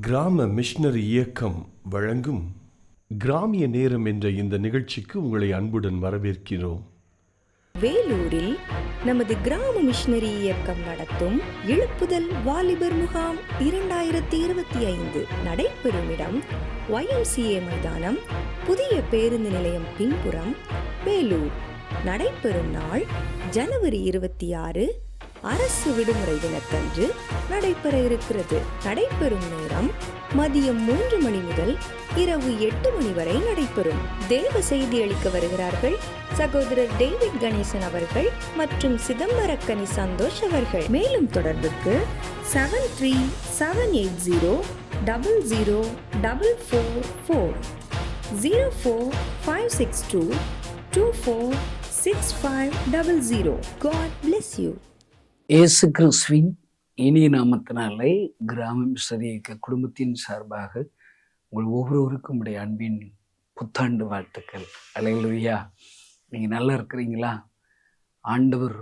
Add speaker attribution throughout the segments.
Speaker 1: கிராம மிஷனரி இயக்கம் வழங்கும் கிராமிய நேரம் என்ற இந்த நிகழ்ச்சிக்கு உங்களை அன்புடன் வரவேற்கிறோம்.
Speaker 2: வேலூரில் நமது கிராம மிஷனரி இயக்கம் நடத்தும் எழுப்புதல் வாலிபர் முகாம் 2025 நடைபெறும் இடம் YMCA மைதானம், புதிய பேருந்து நிலையம் பின்புறம், வேலூர். நடைபெறும் நாள் ஜனவரி 26 அரசு விடுமுறை தினத்தன்று நடைபெற இருக்கிறது. நடைபெறும் நேரம் மதியம் 3 மணி முதல் இரவு 8 மணி வரை நடைபெறும். தேவ செய்தி அளிக்க வருகிறார்கள் சகோதரர் டேவிட் கணேசன் அவர்கள் மற்றும் சிதம்பரக்கனி சந்தோஷ் அவர்கள். மேலும் தொடர்புக்கு 7370004444 04562246500. God bless you.
Speaker 3: இயேசு கிறிஸ்துவின் இனிய நாமத்தினாலே கிராம மிஷனரி இயக்க குடும்பத்தின் சார்பாக உங்கள் ஒவ்வொருவருக்கும் உடைய அன்பின் புத்தாண்டு வாழ்த்துக்கள். அல்லேலூயா. நீங்கள் நல்லா இருக்கிறீங்களா? ஆண்டவர்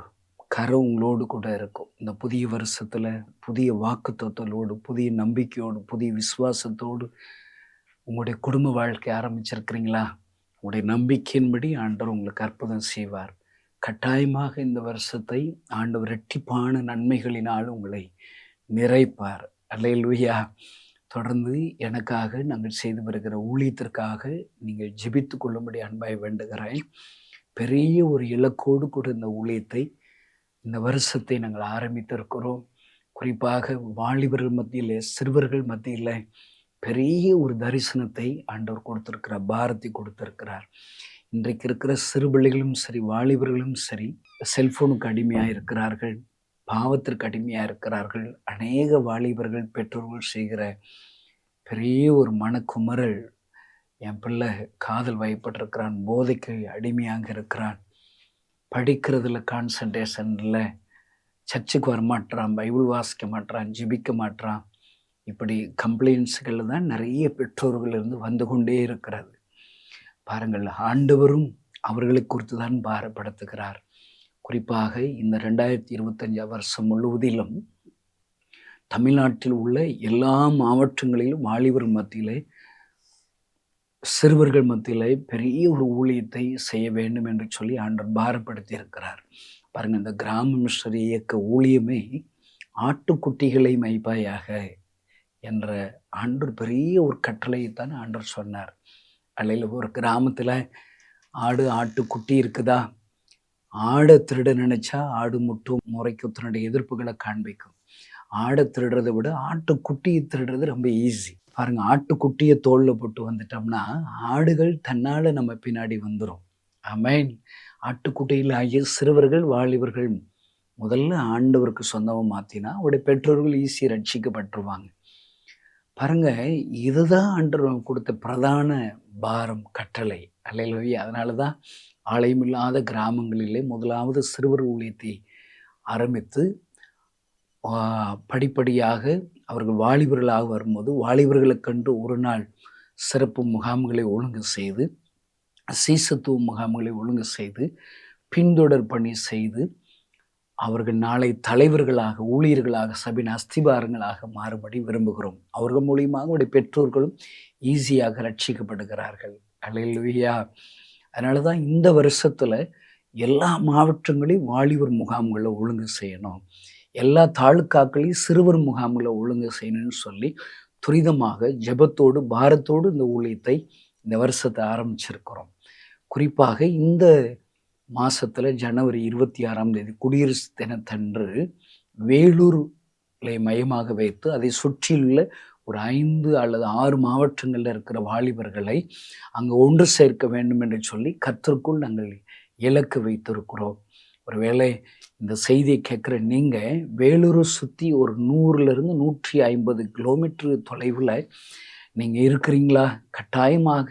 Speaker 3: கரம் உங்களோடு கூட இருக்கும். இந்த புதிய வருஷத்தில் புதிய வாக்குத்தத்தத்தோடு, புதிய நம்பிக்கையோடு, புதிய விசுவாசத்தோடு உங்களுடைய குடும்ப வாழ்க்கை ஆரம்பிச்சிருக்கிறீங்களா? உங்களுடைய நம்பிக்கையின்படி ஆண்டவர் உங்களுக்கு அற்புதம் செய்வார். கட்டாயமாக இந்த வருஷத்தை ஆண்டவர் இரட்டிப்பான நன்மைகளினால் உங்களை நிறைப்பார். அல்லேலூயா. தொடர்ந்து எனக்காக நாங்கள் செய்து வருகிற ஊழியத்திற்காக நீங்கள் ஜெபித்து கொள்ளும்படி அன்பாய் வேண்டுகிறேன். பெரிய ஒரு இலக்கோடு கூட இந்த ஊழியத்தை, இந்த வருஷத்தை நாங்கள் ஆரம்பித்திருக்கிறோம். குறிப்பாக வாலிபர்கள் மத்தியில், சிறுவர்கள் மத்தியில் பெரிய ஒரு தரிசனத்தை ஆண்டவர் கொடுத்திருக்கிறார், பாரத்தை கொடுத்திருக்கிறார். இன்றைக்கு இருக்கிற சிறு பிள்ளைகளும் சரி, வாலிபர்களும் சரி, செல்போனுக்கு அடிமையாக இருக்கிறார்கள், பாவத்திற்கு அடிமையாக இருக்கிறார்கள். அநேக வாலிபர்கள் பெற்றோர்கள் செய்கிற பெரிய ஒரு மனக்குமரல், என் பிள்ளை காதல் வயப்பட்டிருக்கிறான், போதைக்கு அடிமையாக இருக்கிறான், படிக்கிறதுல கான்சன்ட்ரேஷன் இல்லை, சர்ச்சுக்கு வரமாட்டான், பைபிள் வாசிக்க மாட்டான், ஜெபிக்க மாட்டான். இப்படி கம்ப்ளைண்ட்ஸுகள் தான் நிறைய பெற்றோர்கள் இருந்து வந்து கொண்டே இருக்கிறது. பாருங்கள், ஆண்டவரும் அவர்களை குறித்து தான் பாரப்படுத்துகிறார். குறிப்பாக இந்த 2025 வருஷம் முழுவதிலும் தமிழ்நாட்டில் உள்ள எல்லா மாவட்டங்களிலும் வாலிபர் மத்தியிலே, சிறுவர்கள் மத்தியிலே பெரிய ஒரு ஊழியத்தை செய்ய வேண்டும் என்று சொல்லி ஆண்டவர் பாரப்படுத்தி இருக்கிறார். பாருங்கள், இந்த கிராம மிஷனரி இயக்க ஊழியமே ஆட்டுக்குட்டிகளை மைப்பாயாக என்ற ஆண்டவர் பெரிய ஒரு கட்டளையைத்தான் ஆண்டவர் சொன்னார். அல்லையில் ஒரு கிராமத்தில் ஆட்டுக்குட்டி இருக்குதா, ஆடை திருட நினைச்சா ஆடு முட்டும் முறைக்கும் தன்னுடைய எதிர்ப்புகளை காண்பிக்கும். ஆடை திருடுறதை விட ஆட்டுக்குட்டியை திருடுறது ரொம்ப ஈஸி. பாருங்க, ஆட்டுக்குட்டியை தோளில் போட்டு வந்துட்டோம்னா ஆடுகள் தன்னால் நம்ம பின்னாடி வந்துடும். ஆமென். ஆட்டுக்குட்டியில் ஆகிய சிறுவர்கள், வாலிபர்கள் முதல்ல ஆண்டவருக்கு சொந்தமாக மாற்றினா அவருடைய பெற்றோர்கள் ஈஸியாக ரட்சிக்கப்பட்டுருவாங்க. பாருங்க, இதுதான் ஆண்டவர் கொடுத்த பிரதான பாரம், கட்டளை. அல்லேலூயா. அதனால தான் ஆலயமில்லாத கிராமங்களிலே முதலாவது சிறுவர் ஊழியத்தை ஆரம்பித்து படிப்படியாக அவர்கள் வாலிபர்களாக வரும்போது வாலிபர்களுக்கென்று ஒரு நாள் சிறப்பு முகாம்களை ஒழுங்கு செய்து, சீசத்துவ முகாம்களை ஒழுங்கு செய்து, பின்தொடர் பணி செய்து அவர்கள் நாளை தலைவர்களாக, ஊழியர்களாக, சபையின் அஸ்திபாரங்களாக மாறுபடி விரும்புகிறோம். அவர்கள் மூலியமாக அவருடைய பெற்றோர்களும் ஈஸியாக ரட்சிக்கப்படுகிறார்கள். அல்லேலூயா. அதனால தான் இந்த வருஷத்தில் எல்லா மாவட்டங்களையும் வாலிபர் முகாம்களை ஒழுங்கு செய்யணும், எல்லா தாலுக்காக்களையும் சிறுவர் முகாம்களை ஒழுங்கு செய்யணும்னு சொல்லி துரிதமாக ஜெபத்தோடு பாரத்தோடு இந்த ஊழியத்தை, இந்த வருஷத்தை ஆரம்பிச்சிருக்கிறோம். குறிப்பாக இந்த மாதத்தில் ஜனவரி 26 குடியரசு தினத்தன்று வேலூரை மையமாக வைத்து அதை சுற்றியுள்ள ஒரு 5 அல்லது 6 மாவட்டங்களில் இருக்கிற வாலிபர்களை அங்கே ஒன்று சேர்க்க வேண்டும் என்று சொல்லி கர்த்தருக்குள் நாங்கள் இலக்கு வைத்திருக்கிறோம். ஒருவேளை இந்த செய்தியை கேட்குற நீங்கள் வேலூரை சுற்றி ஒரு 100லிருந்து 150 கிலோமீட்டர் தொலைவில் நீங்கள் இருக்கிறீங்களா? கட்டாயமாக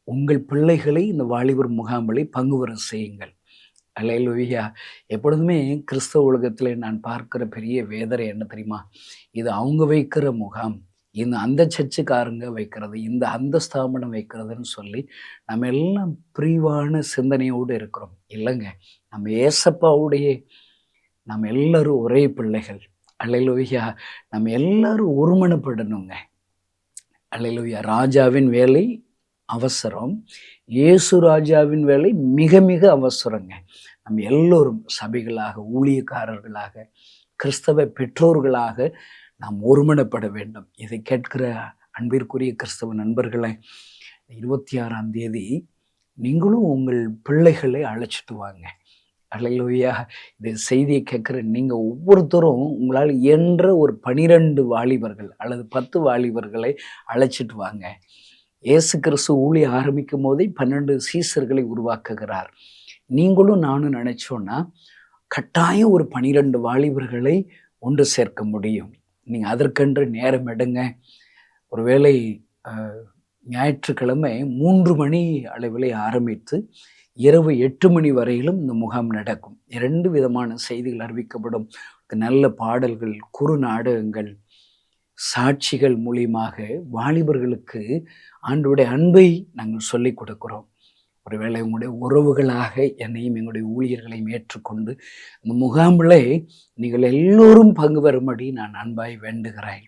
Speaker 3: உங்கள் பிள்ளைகளை இந்த வாலிபர் முகாம்களை பங்கு வர செய்யுங்கள். அல்லேலூயா. எப்பொழுதுமே கிறிஸ்தவ உலகத்தில் நான் பார்க்கிற பெரிய வேதனை என்ன தெரியுமா? இது அவங்க வைக்கிற முகாம், அந்த சர்ச்சுக்காரங்க வைக்கிறது, அந்த ஸ்தாபனம் வைக்கிறதுன்னு சொல்லி நம்ம எல்லாம் பிரிவான சிந்தனையோடு இருக்கிறோம். இல்லைங்க, நம்ம ஏசப்பாவுடைய நம்ம எல்லாரும் ஒரே பிள்ளைகள். அல்லேலூயா. நம்ம எல்லாரும் ஒருமனப்படணுங்க. அல்லேலூயா. ராஜாவின் வேலை அவசரம், இயேசு ராஜாவின் வேலை மிக மிக அவசரங்க. நம்ம எல்லோரும் சபைகளாக, ஊழியக்காரர்களாக, கிறிஸ்தவ பெற்றோர்களாக நாம் ஒருமனப்பட வேண்டும். இதை கேட்கிற அன்பிற்குரிய கிறிஸ்தவ நண்பர்களை, 26ஆம் தேதி நீங்களும் உங்கள் பிள்ளைகளை அழைச்சிட்டு வாங்க. அல்லேலூயா. இந்த செய்தியை கேட்குற நீங்கள் ஒவ்வொருத்தரும் உங்களால் இயன்ற ஒரு 12 வாலிபர்கள் அல்லது 10 வாலிபர்களை அழைச்சிட்டு வாங்க. இயேசு கிறிஸ்து ஊழிய ஆரம்பிக்கும் போதே 12 சீசர்களை உருவாக்குகிறார். நீங்களும் நானும் நினைச்சோன்னா கட்டாயம் ஒரு 12 வாலிபர்களை ஒன்று சேர்க்க முடியும். நீங்கள் அதற்கென்று நேரம் எடுங்க. ஒருவேளை ஞாயிற்றுக்கிழமை 3 மணி அளவில் ஆரம்பித்து இரவு 8 மணி வரையிலும் இந்த முகாம் நடக்கும். 2 விதமான செய்திகள் அறிவிக்கப்படும். நல்ல பாடல்கள், குறு நாடகங்கள், சாட்சிகள் மூலியமாக வாலிபர்களுக்கு ஆண்டவருடைய அன்பை நாங்கள் சொல்லிக் கொடுக்கிறோம். ஒருவேளை உங்களுடைய உறவுகளாக என்னையும் எங்களுடைய ஊழியர்களையும் ஏற்றுக்கொண்டு இந்த முகாமில் நீங்கள் எல்லோரும் பங்கு பெறும்படி நான் அன்பாய் வேண்டுகிறேன்.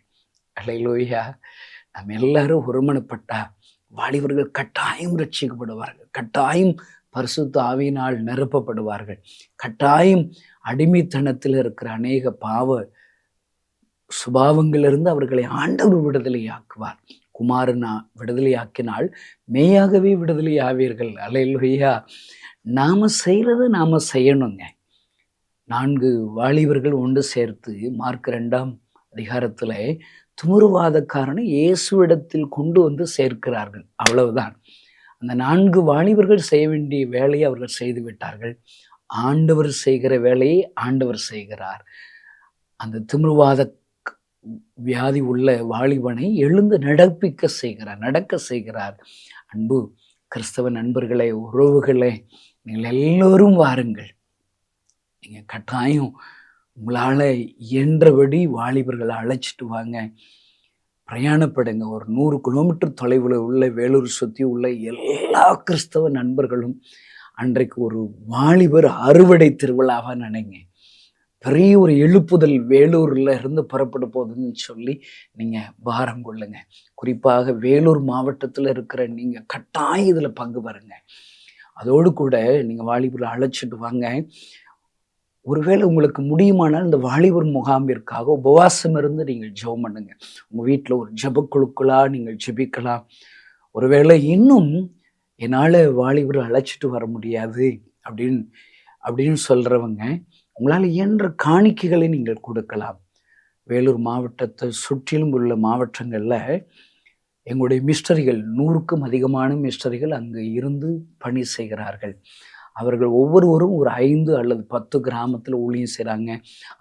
Speaker 3: அல்லேலூயா. நாம் எல்லாரும் ஒருமனப்பட்டா வாலிபர்கள் கட்டாயம் ரட்சிக்கப்படுவார்கள், கட்டாயம் பரிசுத்த ஆவியினால் நிரப்பப்படுவார்கள், கட்டாயம் அடிமைத்தனத்தில் இருக்கிற அநேக பாவ சுபாவங்களிலிருந்து அவர்களை ஆண்டவர் விடுதலையாக்குவார். குமாரனா விடுதலையாக்கினால் மெய்யாகவே விடுதலையாவீர்கள். அல்லேலூயா. நாம செய்யறத நாம செய்யணுங்க. 4 வாலிபர்கள் ஒன்று சேர்த்து மார்க் 2ஆம் அதிகாரத்துல துமுறுவாதக்காரனை இயேசுவிடத்தில் கொண்டு வந்து சேர்க்கிறார்கள். அவ்வளவுதான். அந்த 4 வாலிபர்கள் செய்ய வேண்டிய வேலையை அவர்கள் செய்து விட்டார்கள். ஆண்டவர் செய்கிற வேலையை ஆண்டவர் செய்கிறார். அந்த திமிர்வாத வியாதி உள்ள வாலிபனை எழுந்து நடக்க செய்கிறார். அன்பு கிறிஸ்தவ நண்பர்களே, உறவுகளே, நீங்கள் எல்லோரும் வாருங்கள். நீங்கள் கட்டாயம் உங்களால் இயன்றபடி வாலிபர்களை அழைச்சிட்டு வாங்க. பிரயாணப்படுங்க. ஒரு 100 கிலோமீட்டர் தொலைவில் உள்ள வேலூர் சுற்றி உள்ள எல்லா கிறிஸ்தவ நண்பர்களும் அன்றைக்கு ஒரு வாலிபர் அறுவடை திருவிழாவாக நினைங்க. பெரிய ஒரு எழுப்புதல் வேலூரில் இருந்து புறப்பட போகுதுன்னு சொல்லி நீங்கள் பாரம் கொள்ளுங்க. குறிப்பாக வேலூர் மாவட்டத்தில் இருக்கிற நீங்கள் கட்டாயம் இதில் பங்கு பெறுங்க. அதோடு கூட நீங்கள் வாலிபரை அழைச்சிட்டு வாங்க. ஒருவேளை உங்களுக்கு முடியுமானால் இந்த வாலிபர் முகாமிற்காக உபவாசம் இருந்து நீங்கள் ஜெபம் பண்ணுங்க. உங்கள் வீட்டில் ஒரு ஜெபக்குழுக்களாக நீங்கள் ஜெபிக்கலாம். ஒருவேளை இன்னும் என்னால் வாலிபரை அழைச்சிட்டு வர முடியாது அப்படின்னு சொல்கிறவங்க உங்களால் இயன்ற காணிக்கைகளை நீங்கள் கொடுக்கலாம். வேலூர் மாவட்டத்தை சுற்றிலும் உள்ள மாவட்டங்களில் எங்களுடைய மிஸ்டரிகள் 100க்கும் அதிகமான மிஸ்டரிகள் அங்கே இருந்து பணி செய்கிறார்கள். அவர்கள் ஒவ்வொருவரும் ஒரு 5 அல்லது 10 கிராமத்தில் ஊழியம் செய்கிறாங்க.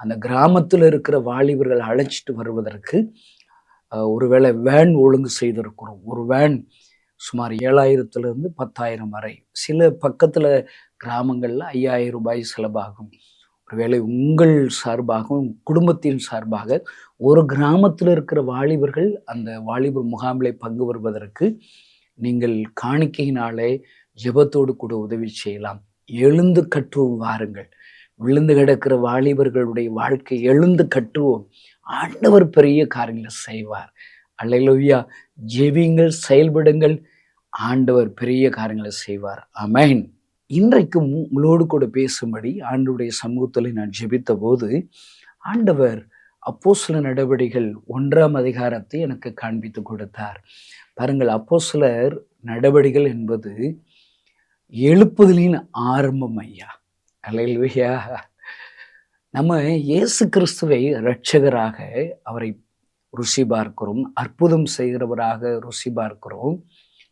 Speaker 3: அந்த கிராமத்தில் இருக்கிற வாலிபர்கள் அழைச்சிட்டு வருவதற்கு ஒருவேளை வேன் ஒழுங்கு செய்திருக்கிறோம். ஒரு வேன் சுமார் 7,000 to 10,000 வரை. சில பக்கத்தில் கிராமங்களில் 5,000 ரூபாய் செலவாகும். ஒருவேளை உங்கள் சார்பாக, குடும்பத்தின் சார்பாக ஒரு கிராமத்தில் இருக்கிற வாலிபர்கள் அந்த வாலிபர் முகாமில் பங்கு வருவதற்கு நீங்கள் காணிக்கையினாலே ஜெபத்தோடு கூட உதவி செய்யலாம். எழுந்து கட்டுவோம் வாருங்கள். விழுந்து கிடக்கிற வாலிபர்களுடைய வாழ்க்கை எழுந்து கட்டுவோம். ஆண்டவர் பெரிய காரியங்களை செய்வார். அல்லேலூயா. ஜெபிங்கள், செயல்படுங்கள். ஆண்டவர் பெரிய காரியங்களை செய்வார். ஆமென். இன்றைக்கு உங்களோடு கூட பேசும்படி ஆண்டவருடைய சமூகத்தில் நான் ஜெபித்த போது ஆண்டவர் அப்போஸ்தலர் நடவடிக்கைகள் 1ஆம் அதிகாரத்தை எனக்கு காண்பித்து கொடுத்தார். பாருங்கள், அப்போஸ்தலர் நடவடிக்கைகள் என்பது எழுப்புதலின் ஆரம்பம் ஐயா. அல்லேலூயா. நம்ம இயேசு கிறிஸ்துவை இரட்சகராக அவரை ருசி பார்க்கிறோம். அற்புதம் செய்கிறவராக ருசி பார்க்கிறோம்.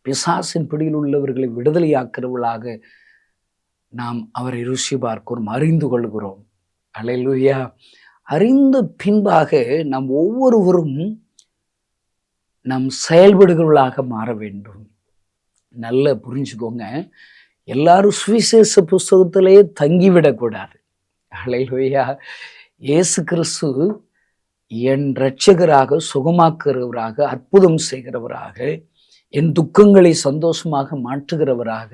Speaker 3: பிசாசின் பிடியில் உள்ளவர்களை விடுதலையாக்கிறவர்களாக நாம் அவரை ருசி பார்க்கிறோம், அறிந்து கொள்கிறோம். அல்லேலூயா. அறிந்த பின்பாக நாம் ஒவ்வொருவரும் நாம் செயல்படுகிறவர்களாக மாற வேண்டும். நல்லா புரிஞ்சுக்கோங்க. எல்லாரும் சுவிசேஷ புஸ்தகத்திலேயே தங்கிவிடக்கூடாது. அல்லேலூயா. இயேசு கிறிஸ்து என் இரட்சகராக, சுகமாக்குகிறவராக, அற்புதம் செய்கிறவராக, என் துக்கங்களை சந்தோஷமாக மாற்றுகிறவராக,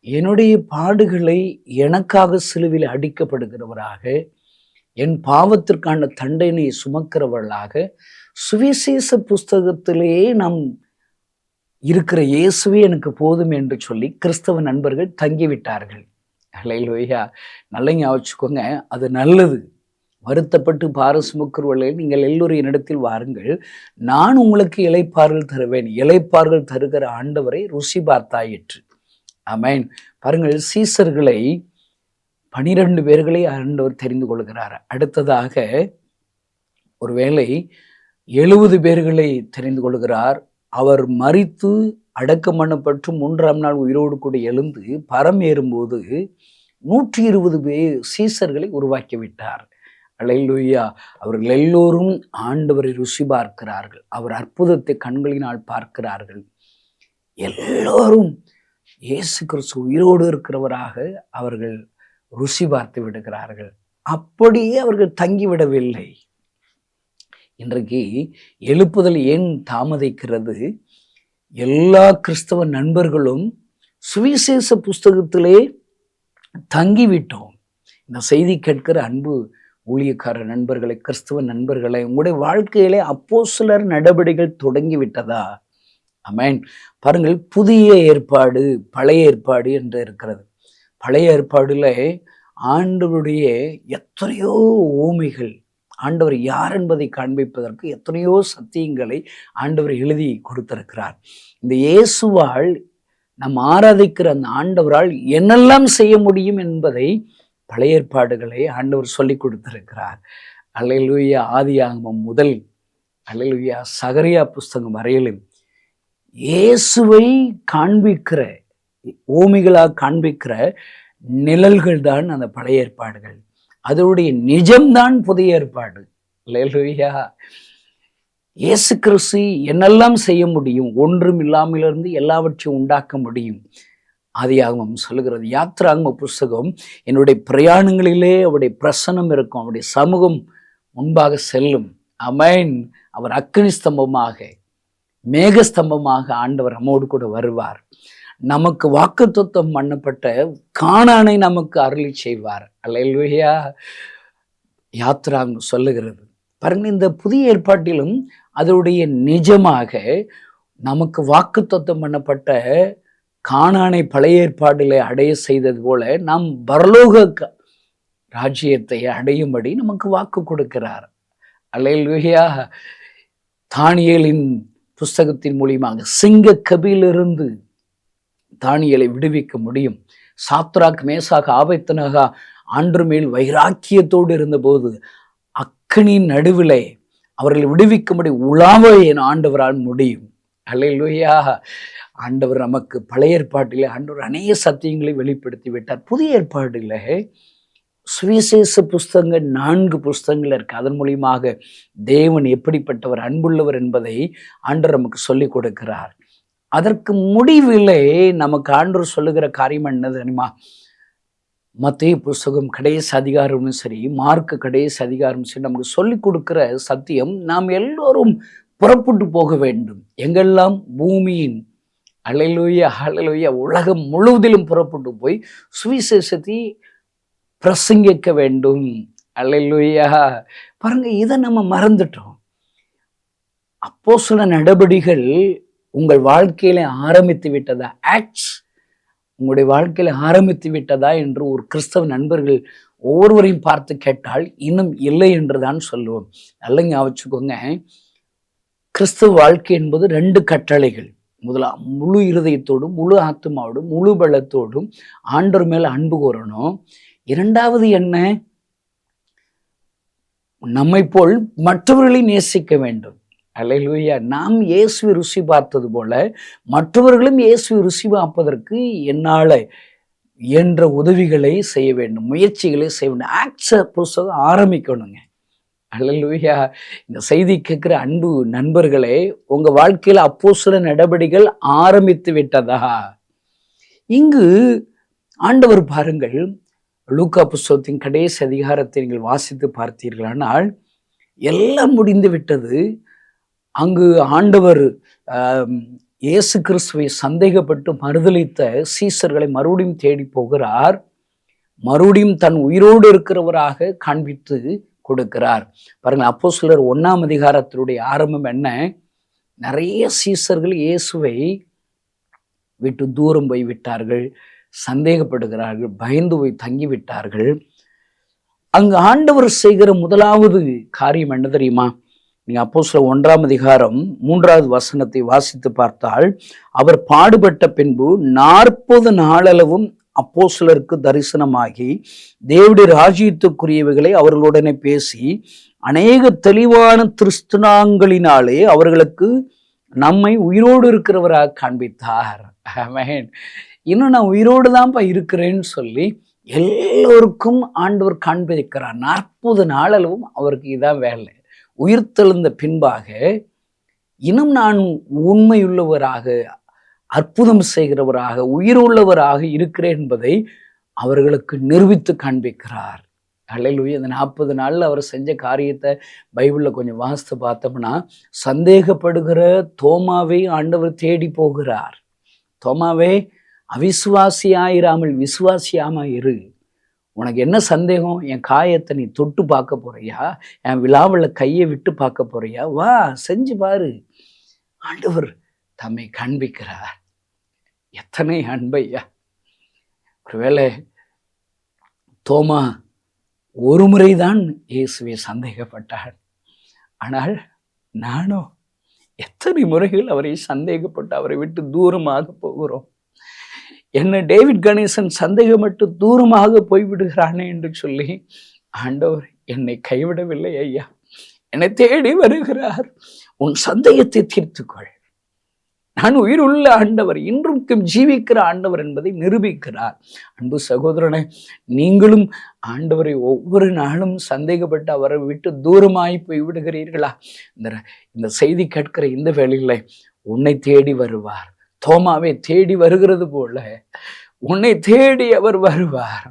Speaker 3: என்னுடைய பாடுகளை எனக்காக சிலுவையில் அடிக்கப்படுகிறவராக, என் பாவத்திற்கான தண்டனை சுமக்கிறவர்களாக சுவிசேஷ புஸ்தகத்திலேயே நாம் இருக்கிற இயேசுவே எனக்கு போதும் என்று சொல்லி கிறிஸ்தவ நண்பர்கள் தங்கிவிட்டார்கள். ஹல்லேலூயா. நல்லா ஞாபகம், அது நல்லது. வருத்தப்பட்டு பாரம் சுமக்கிறவர்களே நீங்கள் எல்லோரும் என்னிடத்தில் வாருங்கள், நான் உங்களுக்கு இளைப்பாறுதல் தருவேன். இளைப்பாறுதல் தருகிற ஆண்டவரை ருசி பார்த்தாயிற்று. ஆமென். பாருங்கள், சீசர்களை 12 பேர்களை ஆண்டவர் தெரிந்து கொள்கிறார். அடுத்ததாக ஒருவேளை 70 பேர்களை தெரிந்து கொள்கிறார். அவர் மரித்து அடக்கம் பண்ணப்பட்டு 3ஆம் நாள் உயிரோடு கூட எழுந்து பரம் ஏறும்போது 120 பேர் சீசர்களை உருவாக்கி விட்டார். அல்லேலூயா. அவர்கள் எல்லோரும் ஆண்டவரை ருசி பார்க்கிறார்கள். அவர் அற்புதத்தை கண்களினால் பார்க்கிறார்கள். எல்லோரும் இயேசு கிறிஸ்து உயிரோடு இருக்கிறவராக அவர்கள் ருசி பார்த்து விடுகிறார்கள். அப்படியே அவர்கள் தங்கிவிடவில்லை. இன்றைக்கு எழுப்புதல் ஏன் தாமதிக்கிறது? எல்லா கிறிஸ்தவ நண்பர்களும் சுவிசேஷ புஸ்தகத்திலே தங்கிவிட்டோம். இந்த செய்தி கேட்கிற அன்பு ஊழியக்கார நண்பர்களை, கிறிஸ்தவ நண்பர்களை, உங்களுடைய வாழ்க்கையிலே அப்போஸ்தலர் நடவடிக்கைகள் தொடங்கி விட்டதா? ஆமென். பாருங்கள், புதிய ஏற்பாடு பழைய ஏற்பாடு என்று இருக்கிறது. பழைய ஏற்பாடுல ஆண்டவருடைய எத்தனையோ ஓமைகள், ஆண்டவர் யார் என்பதை காண்பிப்பதற்கு எத்தனையோ சத்தியங்களை ஆண்டவர் எழுதி கொடுத்திருக்கிறார். இந்த இயேசுவால் நாம் ஆராதிக்கிற அந்த ஆண்டவரால் என்னெல்லாம் செய்ய முடியும் என்பதை பழைய ஏற்பாடுகளை ஆண்டவர் சொல்லி கொடுத்திருக்கிறார். அல்லேலூயா. ஆதியாகமம் முதல் அல்லேலூயா சகரியா புஸ்தகம் வரையிலும் இயேசுவை காண்பிக்கிற ஓமைகளாக காண்பிக்கிற நிழல்கள் தான் அந்த பழைய ஏற்பாடுகள். அதனுடைய நிஜம்தான் புதிய ஏற்பாடு. அல்லேலூயா. இயேசு கிறிஸ்து என்னெல்லாம் செய்ய முடியும்? ஒன்றும் இல்லாமலிருந்து எல்லாவற்றையும் உண்டாக்க முடியும். ஆதியாகமம் சொல்லுகிறது. யாத்திராகம புஸ்தகம், என்னுடைய பிரயாணங்களிலே அவருடைய பிரசனம் இருக்கும், அவருடைய சமூகம் முன்பாக செல்லும். ஆமென். அவர் அக்கினி ஸ்தம்பமாக மேகஸ்தம்பமாக ஆண்டவர் நம்மோடு கூட வருவார். நமக்கு வாக்குத்தத்தம் பண்ணப்பட்ட கானானை நமக்கு அருளி செய்வார். அல்லேலூயா. யாத்திராகமம் சொல்லுகிறது. பாருங்க, இந்த புதிய ஏற்பாட்டிலும் அதனுடைய நிஜமாக நமக்கு வாக்குத்தத்தம் பண்ணப்பட்ட கானானை பழைய ஏற்பாட்டிலே அடைய செய்தது போல நாம் பரலோக ராஜ்யத்தை அடையும்படி நமக்கு வாக்கு கொடுக்கிறார். அல்லேலூயா. தானியேலின் புஸ்தகத்தின் மூலியமாக சிங்க கபிலிருந்து தானியேலை விடுவிக்க முடியும். சாத்ராக் மேசாக் ஆபேத்நேகோ ஆண்டவர் மேல் வைராக்கியத்தோடு இருந்தபோது அக்கினியின் நடுவிலே அவர்களை விடுவிக்கும்படி உலாவ என் ஆண்டவரால் முடியும். அல்லேலூயா. ஆண்டவர் நமக்கு பழைய ஏற்பாட்டிலே ஆண்டவர் அநேக சத்தியங்களை வெளிப்படுத்தி விட்டார். புதிய ஏற்பாட்டிலே சுவிசேஷ புஸ்தகங்கள் 4 புஸ்தகங்கள் இருக்கு. அதன் மூலியமாக தேவன் எப்படிப்பட்டவர், அன்புள்ளவர் என்பதை ஆண்டவர் நமக்கு சொல்லிக் கொடுக்கிறார். அதற்கு முடிவிலே நமக்கு ஆண்டவர் சொல்லுகிற காரியம் என்ன தெரியுமா? மத்தேயு புஸ்தகம் கடைசி அதிகாரமும் சரி, மார்க்கு கடைசி அதிகாரமும் சரி, நமக்கு சொல்லிக் கொடுக்கிற சத்தியம், நாம் எல்லோரும் புறப்பட்டு போக வேண்டும். எங்கெல்லாம்? பூமியின் அல்லேலூயா அல்லேலூயா உலகம் முழுவதிலும் புறப்பட்டு போய் சுவிசேஷத்தை பிரசங்கிக்க வேண்டும். அல்லேலூயா. பாருங்க, இதை நம்ம மறந்துட்டோம். அப்போஸ்தல நடபடிகள் உங்கள் வாழ்க்கையில ஆரம்பித்து விட்டதா? ஆக்ட்ஸ் உங்களுடைய வாழ்க்கையில ஆரம்பித்து விட்டதா என்று ஒரு கிறிஸ்தவ நண்பர்கள் ஒவ்வொருவரையும் பார்த்து கேட்டால் இன்னும் இல்லை என்று தான் சொல்லுவோம். நல்லா ஞாபகம், கிறிஸ்தவ வாழ்க்கை என்பது 2 கட்டளைகள். முதலாம், முழு இருதயத்தோடும் முழு ஆத்மாவோடும் முழு பலத்தோடும் ஆண்டவர் மேல அன்பு கூறணும். 2வது என்ன? நம்மை போல் மற்றவர்களை நேசிக்க வேண்டும். அல்லேலூயா. நாம் இயேசுவை ருசி பார்த்தது போல மற்றவர்களும் இயேசுவை ருசி பார்ப்பதற்கு என்னால என்ற உதவிகளை செய்ய வேண்டும், முயற்சிகளை செய்ய வேண்டும். ஆக்ட்ஸ் புஸ்தகம் ஆரம்பிக்கணுங்க. அல்லேலூயா. இந்த செய்தி கேட்கிற அன்பு நண்பர்களே, உங்க வாழ்க்கையில அப்போஸ்தல நடபடிகள் ஆரம்பித்து விட்டதா? இங்கு ஆண்டவர் பாருங்கள், லூக்கா புஸ்தகத்தின் கடைசி அதிகாரத்தை நீங்கள் வாசித்து பார்த்தீர்களானால் எல்லாம் முடிந்து விட்டது. அங்கு ஆண்டவர் இயேசு கிறிஸ்துவை சந்தேகப்பட்டு மறுதலித்த சீசர்களை மறுபடியும் தேடி போகிறார். மறுபடியும் தன் உயிரோடு இருக்கிறவராக காண்பித்து கொடுக்கிறார். பாருங்கள், அப்போஸ்தலர் 1ஆம் அதிகாரத்தினுடைய ஆரம்பம் என்ன? நிறைய சீசர்கள் இயேசுவை விட்டு தூரம் போய் விட்டார்கள், சந்தேகப்படுகிறார்கள், பயந்து போய் தங்கிவிட்டார்கள். அங்கு ஆண்டவர் செய்கிற முதலாவது காரியம் என்ன தெரியுமா? நீங்க அப்போஸ்தலர் 1ஆம் அதிகாரம் 3வது வசனத்தை வாசித்து பார்த்தால், அவர் பாடுபட்ட பின்பு 40 நாளளவும் அப்போஸ்தலருக்கு தரிசனமாகி தேவனுடைய ராஜ்யத்துக்குரியவைகளை அவர்களுடனே பேசி அநேக தெளிவான திருஸ்தனாங்களினாலே அவர்களுக்கு நம்மை உயிரோடு இருக்கிறவராக காண்பித்தார். ஆமென். இன்னும் நான் உயிரோடு தான்ப்பா இருக்கிறேன்னு சொல்லி எல்லோருக்கும் ஆண்டவர் காண்பிக்கிறார். 40 நாளளவும் அவருக்கு இதான் வேலை. உயிர்த்தெழுந்த பின்பாக இன்னும் நான் உண்மையுள்ளவராக, அற்புதம் செய்கிறவராக, உயிருள்ளவராக இருக்கிறேன் என்பதை அவர்களுக்கு நிரூபித்து காண்பிக்கிறார். அல்லேலூயா. இந்த 40 நாள்ல அவர் செஞ்ச காரியத்தை பைபிள்ல கொஞ்சம் வாசித்து பார்த்தோம்னா, சந்தேகப்படுகிற தோமாவை ஆண்டவர் தேடி போகிறார். தோமாவே, அவிசுவாசியாயிராமல் விசுவாசியாம இரு. உனக்கு என்ன சந்தேகம்? என் காயத்தை நீ தொட்டு பார்க்க போறியா? என் விழாவில் கையை விட்டு பார்க்க போறியா? வா, செஞ்சு பாரு. ஆண்டவர் தம்மை காண்பிக்கிறார். எத்தனை அன்பையா! ஒருவேளை தோமா ஒரு முறைதான் இயேசுவை சந்தேகப்பட்டார். ஆனால் நானோ எத்தனை முறைகள் அவரை சந்தேகப்பட்டு அவரை விட்டு தூரமாக போகிறோம். என்ன டேவிட் கணேசன் சந்தேகப்பட்டு தூரமாக போய்விடுகிறானே என்று சொல்லி ஆண்டவர் என்னை கைவிடவில்லை ஐயா, என்னை தேடி வருகிறார். உன் சந்தேகத்தை தீர்த்துக்கொள். நான் உயிருள்ள ஆண்டவர், இன்றும் ஜீவிக்கிற ஆண்டவர் என்பதை நிரூபிக்கிறார். அன்பு சகோதரனே, நீங்களும் ஆண்டவரை ஒவ்வொரு நாளும் சந்தேகப்பட்டு அவரை விட்டு தூரமாய் போய் விடுகிறீர்களா? இந்த செய்தி கேட்கிற இந்த வேளையில உன்னை தேடி வருவார். தோமாவை தேடி வருகிறது போல உன்னை தேடி அவர் வருவார்.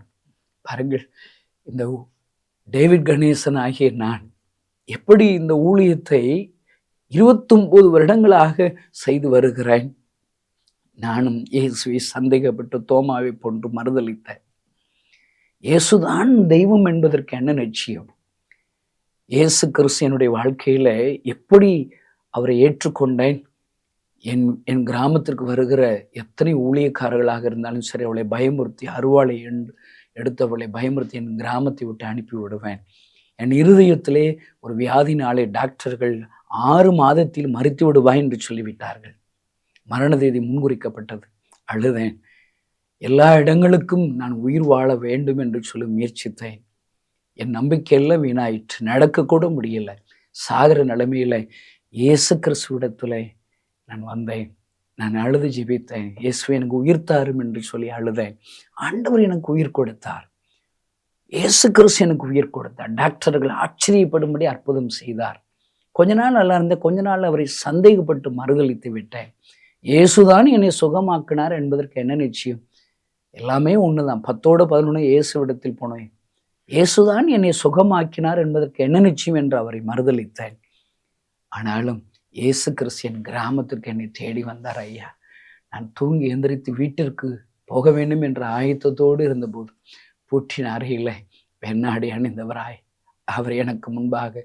Speaker 3: பாருங்கள், இந்த டேவிட் கணேசன் ஆகிய நான் எப்படி இந்த ஊழியத்தை 29 வருடங்களாக செய்து வருகிறேன். நானும் இயேசுவை சந்தேகப்பட்டு தோமாவை போன்று மறுதளித்தேன். இயேசுதான் தெய்வம் என்பதற்கு என்ன நிச்சயம்? இயேசு கிறிஸ்து வாழ்க்கையில எப்படி அவரை ஏற்றுக்கொண்டேன்? என் கிராமத்திற்கு வருகிற எத்தனை ஊழியக்காரர்களாக இருந்தாலும் சரி, அவளை பயமுறுத்தி அருவாளை எடுத்தவளை பயமுறுத்தி என் கிராமத்தை விட்டு அனுப்பி விடுவேன். என் இருதயத்திலே ஒரு வியாதினாலே டாக்டர்கள் 6 மாதத்தில் மறித்து விடுவாய் என்று சொல்லிவிட்டார்கள். மரண தேதி முன்குறிக்கப்பட்டது. அழுதேன். எல்லா இடங்களுக்கும் நான் உயிர் வாழ வேண்டும் என்று சொல்லி முயற்சித்தேன். என் நம்பிக்கையெல்லாம் வீணாயிற்று. நடக்கக்கூட முடியல. சாகிற நிலைமையில இயேசு கிறிஸ்துவிடத்துல நான் வந்தேன். நான் அழுது ஜெபித்தேன். இயேசுவை எனக்கு உயிர் தாரும் என்று சொல்லி அழுதேன். ஆண்டவர் எனக்கு உயிர் கொடுத்தார். இயேசு கிறிஸ்து எனக்கு உயிர் கொடுத்தார். டாக்டர்கள் ஆச்சரியப்படும்படி அற்புதம் செய்தார். கொஞ்ச நாள் நல்லா இருந்த, கொஞ்ச நாள் அவரை சந்தேகப்பட்டு மறுதளித்து விட்டேன். இயேசுதான் என்னை சுகமாக்கினார் என்பதற்கு என்ன நிச்சயம்? எல்லாமே ஒண்ணுதான். 10ஓட 11 இயேசுவிடத்தில் போனேன். இயேசுதான் என்னை சுகமாக்கினார் என்பதற்கு என்ன நிச்சயம் என்று அவரை மறுதளித்தேன். ஆனாலும் இயேசு கிறிஸ்து என் கிராமத்திற்கு என்னை தேடி வந்தார் ஐயா. நான் தூங்கி எந்திரித்து வீட்டிற்கு போக வேண்டும் என்ற ஆயத்தத்தோடு இருந்தபோது பூட்டின் அறையில பெண்ணாடி அணிந்தவராய் அவர் எனக்கு முன்பாக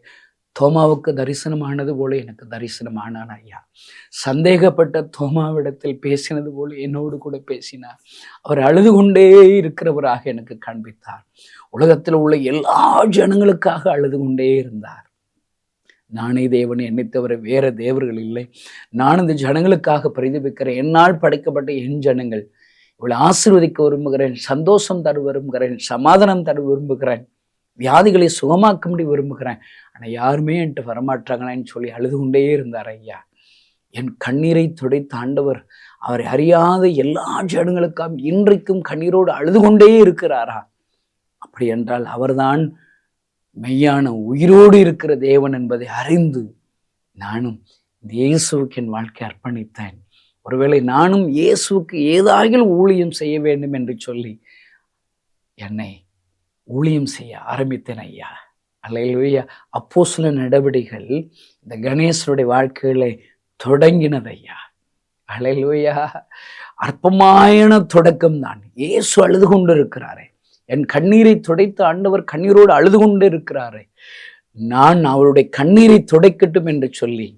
Speaker 3: தோமாவுக்கு தரிசனமானது போல எனக்கு தரிசனமானான் ஐயா. சந்தேகப்பட்ட தோமாவிடத்தில் பேசினது போல என்னோடு கூட பேசினார். அவர் அழுது கொண்டே இருக்கிறவராக எனக்கு காண்பித்தார். உலகத்தில் உள்ள எல்லா ஜனங்களுக்காக அழுது கொண்டே இருந்தார். நானே தேவன், என்னை தவிர வேற தேவர்கள் இல்லை. நான் இந்த ஜனங்களுக்காக பரிதபிக்கிறேன். என்னால் படைக்கப்பட்ட என் ஜனங்கள் இவளை ஆசீர்வதிக்க விரும்புகிறேன், சந்தோஷம் தர விரும்புகிறேன், சமாதானம் தர விரும்புகிறேன், வியாதிகளை சுகமாக்கும்படி விரும்புகிறேன். ஆனால் யாருமே என்கிட்ட வரமாட்டாங்களேன்னு சொல்லி அழுது கொண்டே இருந்தார் ஐயா. என் கண்ணீரை துடைத்த ஆண்டவர் அவரை அறியாத எல்லா ஜனங்களுக்காக இன்றைக்கும் கண்ணீரோடு அழுது கொண்டே இருக்கிறாரா? அப்படி என்றால் அவர்தான் மெய்யான உயிரோடு இருக்கிற தேவன் என்பதை அறிந்து நானும் இயேசுவுக்கு என் வாழ்க்கை அர்ப்பணித்தேன். ஒருவேளை நானும் இயேசுவுக்கு ஏதாகிலும் ஊழியம் செய்ய வேண்டும் என்று சொல்லி என்னை ஊழியம் செய்ய ஆரம்பித்தேன் ஐயா. அல்லேலூயா. அப்போஸ்தல நடவடிக்கைகள் இந்த கணேசனுடைய வாழ்க்கையில தொடங்கினது ஐயா. அல்லேலூயா. அற்பமான தொடக்கம் தான். இயேசு அழுது கொண்டு இருக்கிறாரே, என் கண்ணீரை துடைத்த ஆண்டவர் கண்ணீரோடு அழுது கொண்டு இருக்கிறாரே, நான் அவருடைய கண்ணீரை துடைக்கட்டும் என்று சொல்லி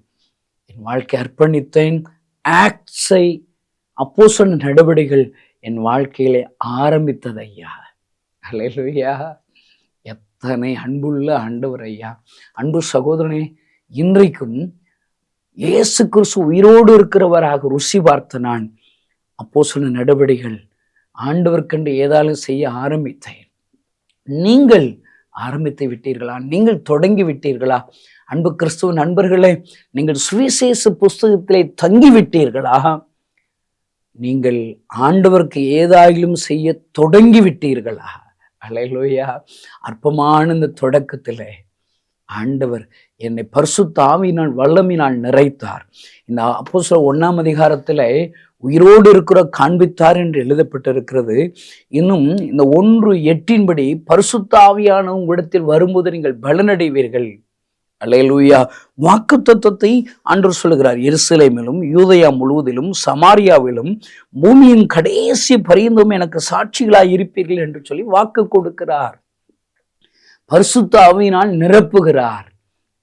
Speaker 3: என் வாழ்க்கை அர்ப்பணித்தேன். ஆக்ட்ஸை, அப்போஸ்தலர் நடவடிக்கைகள் என் வாழ்க்கையிலே ஆரம்பித்தது ஐயா. அல்லேலூயா. எத்தனை அன்புள்ள ஆண்டவர் ஐயா. அன்பு சகோதரனே, இன்றைக்கும் இயேசு கிறிஸ்து உயிரோடு இருக்கிறவராக ருசி பார்த்த நான் அப்போஸ்தலர் நடவடிக்கைகள் ஆண்டவர்க்கென்று ஏதாலும் செய்ய ஆரம்பித்தேன். நீங்கள் ஆரம்பித்து விட்டீர்களா? நீங்கள் தொடங்கி விட்டீர்களா? அன்பு கிறிஸ்துவ நண்பர்களே, நீங்கள் சுவிசேஷ புஸ்தகத்திலே தங்கி விட்டீர்களா? நீங்கள் ஆண்டவருக்கு ஏதாயிலும் செய்ய தொடங்கி விட்டீர்களா? அல்லேலூயா. அற்பமான இந்த தொடக்கத்திலே ஆண்டவர் என்னை பரிசுத்த ஆவியினால் வல்லமையினால் நிறைத்தார். இந்த அப்போஸ்தலர் 1ஆம் அதிகாரத்திலே உயிரோடு இருக்கிற காண்பித்தார் என்று எழுதப்பட்டிருக்கிறது. இன்னும் இந்த 1:8 பரிசுத்த ஆவியான உங்களிடத்தில் வரும்போது நீங்கள் பலனடைவீர்கள். அல்லேலூயா. வாக்குத்தத்தத்தை ஆண்டவர் சொல்லுகிறார். எருசலேமிலும் யூதேயா முழுவதிலும் சமாரியாவிலும் பூமியின் கடைசி பரியந்தம் எனக்கு சாட்சிகளாய் இருப்பீர்கள் என்று சொல்லி வாக்கு கொடுக்கிறார். பரிசுத்த ஆவியினால் நிரப்புகிறார்.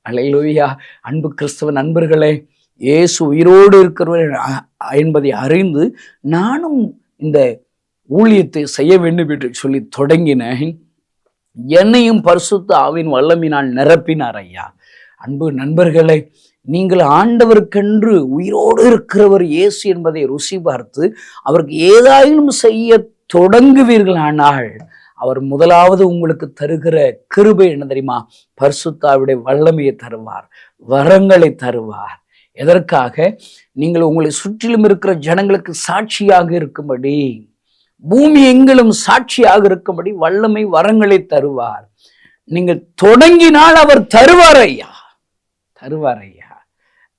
Speaker 3: அல்லேலூயா. அன்பு கிறிஸ்தவ நண்பர்களே, இயேசு உயிரோடு இருக்கிறவர் என்பதை அறிந்து நானும் இந்த ஊழியத்தை செய்ய வேண்டும் என்று சொல்லி தொடங்கினேன். என்னையும் பரிசுத்த ஆவியின் வல்லமையினால் நிரப்பினார் ஐயா. அன்பு நண்பர்களே, நீங்கள் ஆண்டவருக்கென்று உயிரோடு இருக்கிறவர் இயேசு என்பதை ருசி பார்த்து அவருக்கு ஏதாயிலும் செய்ய தொடங்குவீர்கள். ஆனால் அவர் முதலாவது உங்களுக்கு தருகிற கிருபை என்ன தெரியுமா? பரிசுத்த ஆவியுடைய வல்லமையை தருவார், வரங்களை தருவார். எதற்காக? நீங்கள் உங்களை சுற்றிலும் இருக்கிற ஜனங்களுக்கு சாட்சியாக இருக்கும்படி, பூமி எங்கிலும் சாட்சியாக இருக்கும்படி வல்லமை வரங்களை தருவார். நீங்கள் தொடங்கினால் அவர் தருவார் ஐயா, தருவார் ஐயா.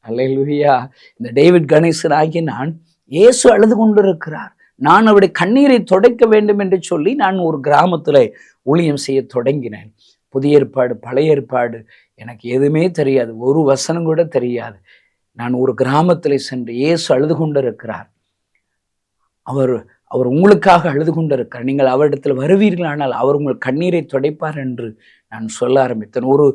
Speaker 3: அல்லேலூயா. இந்த டேவிட் கணேசன் ஆகிய நான், இயேசு அழுது கொண்டிருக்கிறார், நான் அவருடைய கண்ணீரை துடைக்க வேண்டும் என்று சொல்லி நான் ஒரு கிராமத்தில் ஊழியம் செய்ய தொடங்கினேன். புதிய ஏற்பாடு பழைய ஏற்பாடு எனக்கு எதுவுமே தெரியாது, ஒரு வசனம் கூட தெரியாது. நான் ஒரு கிராமத்தில் சென்று, இயேசு அழுது கொண்டிருக்கிறார், அவர் உங்களுக்காக அழுது கொண்டிருக்கிறார், நீங்கள் அவரிடத்தில் வருவீர்களானால் அவர் உங்கள் கண்ணீரை துடைப்பார் என்று நான் சொல்ல ஆரம்பித்தேன். ஒரு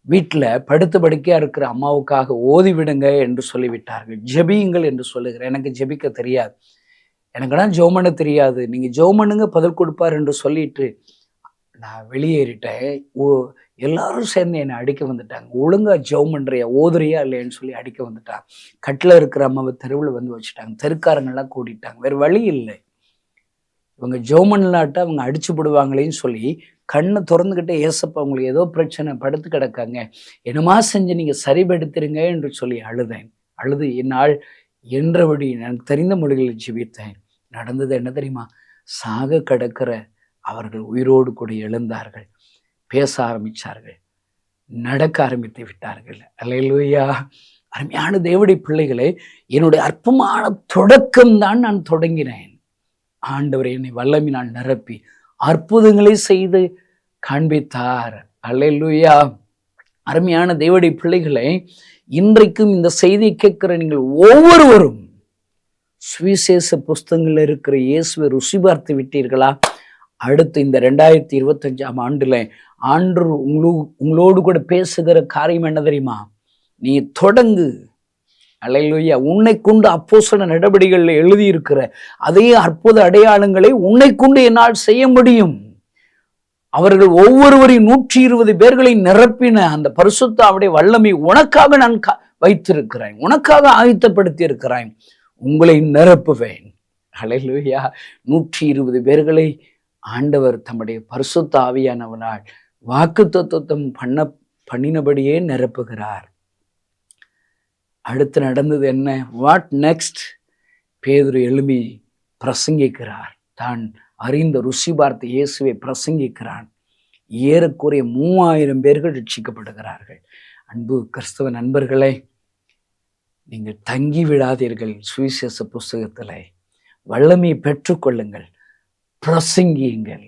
Speaker 3: வீட்டில் படுத்து படுக்கையா இருக்கிற அம்மாவுக்காக ஓதி விடுங்க என்று சொல்லிவிட்டார்கள். ஜெபியுங்கள் என்று சொல்லுகிறேன். எனக்கு ஜெபிக்க தெரியாது, எனக்குலாம் ஜெபம் பண்ண தெரியாது. நீங்கள் ஜெபம் பண்ணுங்க பதில் கொடுப்பார் என்று சொல்லிட்டு நான் வெளியேறிட்டேன். எல்லாரும் சேர்ந்து என்னை அடிக்க வந்துட்டாங்க. ஒழுங்கா ஜெபம் பண்றியா, ஓதுறியா இல்லையான்னு சொல்லி அடிக்க வந்துட்டாங்க. கட்டில் இருக்கிற அம்மாவை தெருவில் வந்து வச்சுட்டாங்க. தெருக்காரங்கெல்லாம் கூட்டிட்டாங்க. வேறு வழி இல்லை, இவங்க ஜெபம் பண்ணலாட்ட அவங்க அடிச்சு போடுவாங்களேன்னு சொல்லி கண்ணை திறந்துக்கிட்டே, ஏசப்பா அவங்களுக்கு ஏதோ பிரச்சனை, படுத்து கிடக்காங்க, என்னமா செஞ்சு நீங்கள் சரிபடுத்திருங்க என்று சொல்லி அழுதேன். அழுது என்னால் என்றபடி எனக்கு தெரிந்த மொழிகளில் ஜெபித்தேன். நடந்தது என்ன தெரியுமா? சாக கிடக்கிற அவர்கள் உயிரோடு கூட எழுந்தார்கள், பேச ஆரம்பித்தார்கள், நடக்க ஆரம்பித்து விட்டார்கள். அல்லேலூயா. அருமையான தேவனுடைய பிள்ளைகளே, என்னுடைய அற்பமான தொடக்கம்தான் நான் தொடங்கினேன். ஆண்டவர் என்னை வல்லமையினால் நிரப்பி அற்புதங்களை செய்து காண்பித்தார். அல்லேலூயா. அருமையான தேவனுடைய பிள்ளைகளே, இன்றைக்கும் இந்த செய்தியை கேட்கிற நீங்கள் ஒவ்வொருவரும் சுவிசேஷ புஸ்தகங்களில் இருக்கிற இயேசுவை ருசி பார்த்து விட்டீர்களா? அடுத்து இந்த 2025ஆம் ஆண்டுல ஆண்டவர் உங்களோடு கூட பேசுகிற காரியம் என்ன தெரியுமா? நீ தொடங்கு. அல்லேலூயா. உன்னை கொண்டு அப்போஸ்தலர் நடவடிக்கைகளில் எழுதியிருக்கிற அதே அற்புத அடையாளங்களை உன்னை கொண்டு என்னால் செய்ய முடியும். அவர்கள் ஒவ்வொருவரையும் 120 பேர்களை நிரப்பின அந்த பரிசுத்த ஆவியுடைய வல்லமை உனக்காக நான் வைத்திருக்கிறேன், உனக்காக ஆயத்தப்படுத்தி இருக்கிறேன், உங்களை நிரப்புவேன். அல்லேலூயா. 120 பேர்களை ஆண்டவர் தம்முடைய பரிசுத்த ஆவியானவனால் வாக்குத்தத்தம் பண்ணினபடியே நிரப்புகிறார். அடுத்து நடந்தது என்ன? What next? பேதுரு எழும்பி பிரசங்கிக்கிறார். தான் அறிந்த ருசி பார்த்த இயேசுவை பிரசங்கிக்கிறான். ஏறக்குறைய 3000 பேர்கள் ரட்சிக்கப்படுகிறார்கள். அன்பு கிறிஸ்தவ நண்பர்களே, நீங்கள் தங்கி விடாதீர்கள். சுவிசேஷ புஸ்தகத்தில் வல்லமையை பெற்றுக்கொள்ளுங்கள், பிரசங்கியுங்கள்.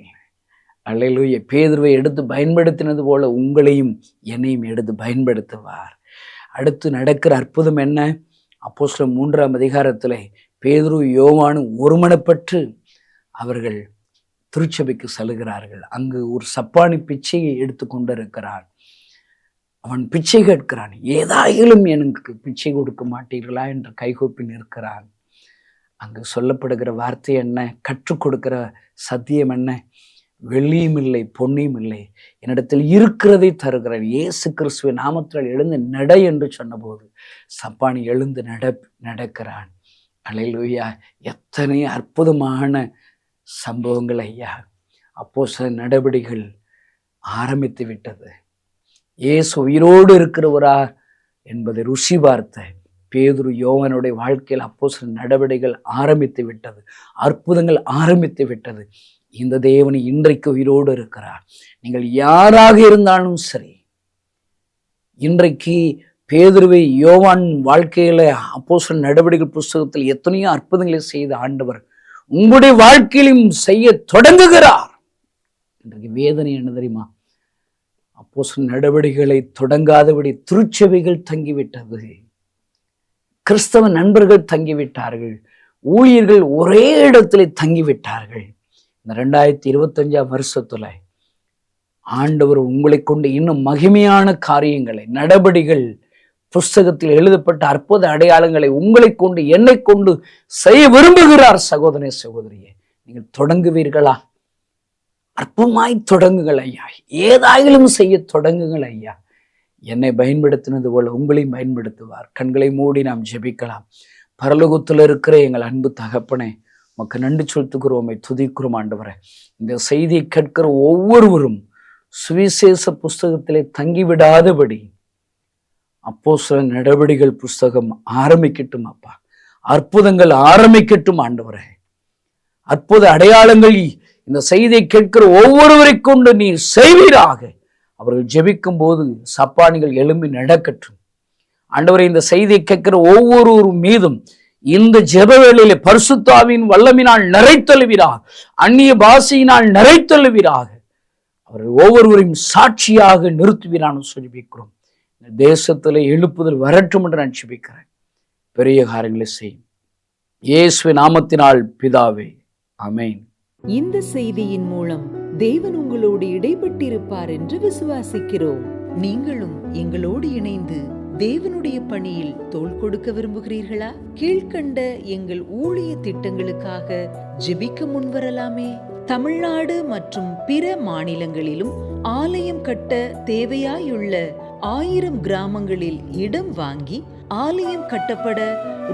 Speaker 3: அல்லேலூயா. பேதுருவை எடுத்து பயன்படுத்தினது போல உங்களையும் என்னையும் எடுத்து பயன்படுத்துவார். அடுத்து நடக்கிற அற்புதம் என்ன? அப்போஸ்தலர் 3ஆம் அதிகாரத்தில் பேதுரு யோவானும் ஒருமனப்பட்டு அவர்கள் திருச்சபைக்கு செல்கிறார்கள். அங்கு ஒரு சப்பானி பிச்சையை எடுத்து கொண்டிருக்கிறான். அவன் பிச்சை கேட்கிறான். ஏதாயிலும் எனக்கு பிச்சை கொடுக்க மாட்டீர்களா என்று கைகூப்பி நிற்கிறான். அங்கு சொல்லப்படுகிற வார்த்தை என்ன? கற்றுக் கொடுக்கிற சத்தியம் என்ன? வெள்ளியும் இல்லை, பொன்னியும் இல்லை, என்னிடத்தில் இருக்கிறதை தருகிறேன். இயேசு கிறிஸ்துவின் நாமத்தில் எழுந்து நட என்று சொன்னபோது சப்பானி எழுந்து நடக்கிறான். அல்லேலூயா! எத்தனை அற்புதமான சம்பவங்கள் ஐயா! அப்போஸ்தலர் நடவடிக்கைகள் ஆரம்பித்து விட்டது. இயேசு உயிரோடு இருக்கிறவரா என்பதை ருசி பார்த்த பேதுரு, யோவானுடைய வாழ்க்கையில் அப்போஸ்தலர் நடவடிக்கைகள் ஆரம்பித்து விட்டது. அற்புதங்கள் ஆரம்பித்து விட்டது. இந்த தேவன் இன்றைக்கு உயிரோடு இருக்கிறார். நீங்கள் யாராக இருந்தாலும் சரி, இன்றைக்கு பேதுருவை, யோவான் வாழ்க்கையில அப்போஸ்தலர் நடவடிக்கைகள் புஸ்தகத்தில் எத்தனையோ அற்புதங்களை செய்த ஆண்டவர் உங்களுடைய வாழ்க்கையிலும் செய்ய தொடங்குகிறார். இன்றைக்கு வேதனை என்ன தெரியுமா? அப்போஸ்தலர் நடவடிக்கைகளை தொடங்காதபடி திருச்சபைகள் தங்கிவிட்டது. கிறிஸ்தவ நண்பர்கள் தங்கிவிட்டார்கள். ஊழியர்கள் ஒரே இடத்துல தங்கிவிட்டார்கள். இந்த 2025 வருஷத்துல ஆண்டவர் உங்களை கொண்டு இன்னும் மகிமையான காரியங்களை, நடபடிகள் புஸ்தகத்தில் எழுதப்பட்ட அற்புத அடையாளங்களை உங்களை கொண்டு, என்னை கொண்டு செய்ய விரும்புகிறார். சகோதரனே, சகோதரியே, நீங்கள் தொடங்குவீர்களா? அற்பமாய் தொடங்குங்கள் ஐயா. ஏதாயிலும் செய்ய தொடங்குங்கள் ஐயா. என்னை பயன்படுத்தினது போல உங்களையும் பயன்படுத்துவார். கண்களை மூடி நாம் ஜெபிக்கலாம். பரலோகத்தில் இருக்கிற எங்கள் அன்பு தகப்பனே, உமக்கு நன்றி செலுத்துகிறோமே, துதிக்கிறோம் ஆண்டவரே. இந்த செய்தியை கேட்கிற ஒவ்வொருவரும் சுவிசேஷ புஸ்தகத்திலே தங்கிவிடாதபடி அப்போஸ்தலர் நடவடிக்கைகள் புஸ்தகம் ஆரம்பிக்கட்டும் அப்பா. அற்புதங்கள் ஆரம்பிக்கட்டும் ஆண்டவரே. அற்புத அடையாளங்கள் இந்த செய்தியை கேட்கிற ஒவ்வொருவரை கொண்டு நீர் செய்வீராக. அவர்கள் ஜெபிக்கும் போது சப்பானிகள் எழும்பி நடக்கட்டும் ஆண்டவரே. இந்த செய்தியை கேட்கிற ஒவ்வொரு மீதும் இந்த ஜெப வேளையிலே பரிசுத்த ஆவியின் வல்லமையினால் நிறைத்தழுவீராக, அந்நிய பாஷையினால் நிறைத்தழுவீராக. அவர்கள் ஒவ்வொருவரையும் சாட்சியாக நிறுத்துவீரான்னு சொல்லிக்கிறோம். இந்த தேசத்துல எழுப்புதல் வரட்டும் என்று நான் ஜெபிக்கிறேன். பெரிய காரியங்களை செய்யும் இயேசுவின் நாமத்தினால் பிதாவே, ஆமென்.
Speaker 4: இந்த செய்தியின் மூலம் தேவன் உங்களோடு இடைப்பட்டிருப்பார் என்று விசுவாசிக்கிறோம். நீங்களும் எங்களோடு இணைந்து தேவனுடைய பணியில் தோள் கொடுக்க விரும்புகிறீர்களா? கீழ்கண்ட எங்கள் ஊழிய திட்டங்களுக்காக ஜெபிக்க முன்வரலாமே. தமிழ்நாடு மற்றும் பிற மாநிலங்களிலும் ஆலயம் கட்ட தேவையாயுள்ள 1000 கிராமங்களில் இடம் வாங்கி ஆலயம் கட்டப்பட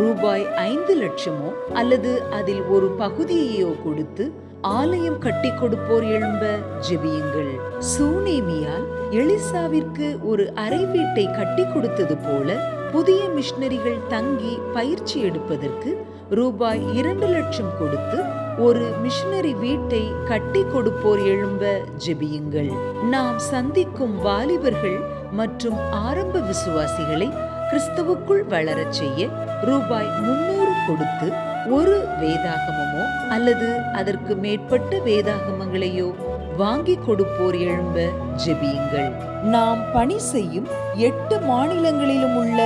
Speaker 4: ரூபாய் 5 லட்சமோ அல்லது அதில் ஒரு பகுதியையோ கொடுத்து ஆலயம் கட்டி கொடுப்போர் எழும்ப ஜெபியுங்கள். சூனேமியால் எலிசாவிற்கு ஒரு அறை வீட்டை கட்டி கொடுத்தது போல புதிய மிஷனரிகள் தங்கி பயிற்சி எடுப்பதற்கு ரூபாய் 2 லட்சம் கொடுத்து ஒரு மிஷனரி வீட்டை கட்டி கொடுப்போர் எழும்ப ஜெபியுங்கள். நாம் சந்திக்கும் வாலிபர்கள் மற்றும் ஆரம்ப விசுவாசிகளை கிறிஸ்துவுக்குள் வளரச் செய்ய ரூபாய் 300 கொடுத்து ஒரு வேதாகமமோ அல்லது அதற்கு மேற்பட்ட வேதாகமங்களையோ வாங்கி கொடுப்போர் எழும்ப ஜெபியுங்கள். நாம் பணி செய்யும் 8 மாநிலங்களிலும் உள்ள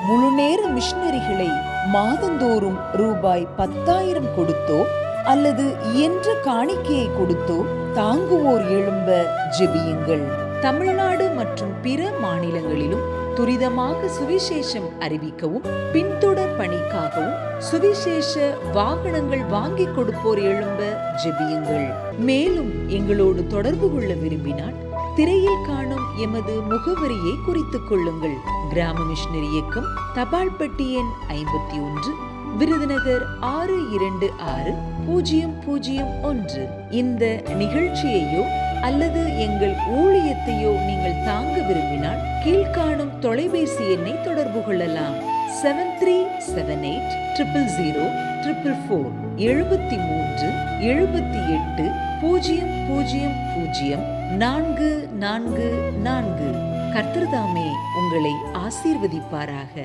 Speaker 4: முழுநேர மிஷனரிகளை மாதந்தோறும் ரூபாய் 10,000 கொடுத்தோ அல்லது இயன்ற காணிக்கையை கொடுத்தோ தாங்குவோர் எழும்ப ஜெபியுங்கள். தமிழ்நாடு மற்றும் பிற மாநிலங்களிலும் துரிதமாக சுவிசேஷம் அறிவிக்கவும் பின்தொடர் பணிக்காகவும் சுவிசேஷ வாகனங்கள் வாங்கி கொடுப்போர் எழும்ப ஜெபியுங்கள். மேலும் எங்களோடு தொடர்பு கொள்ள விரும்பினால் திரையில் காணும் எமது முகவரியை குறித்துக் கொள்ளுங்கள். கிராம மிஷனரி இயக்கம், தபால் பெட்டி எண் 51, விருதுநகர் 626001. இந்த நிகழ்ச்சியையோ அல்லது எங்கள் ஊழியத்தையோ நீங்கள் தாங்க விரும்பினால் கீழ்காணும் தொலைபேசி எண்ணை தொடர்பு கொள்ளலாம். 7378000444 73 78 000 444. கர்த்தர் தாமே உங்களை ஆசீர்வதிப்பாராக.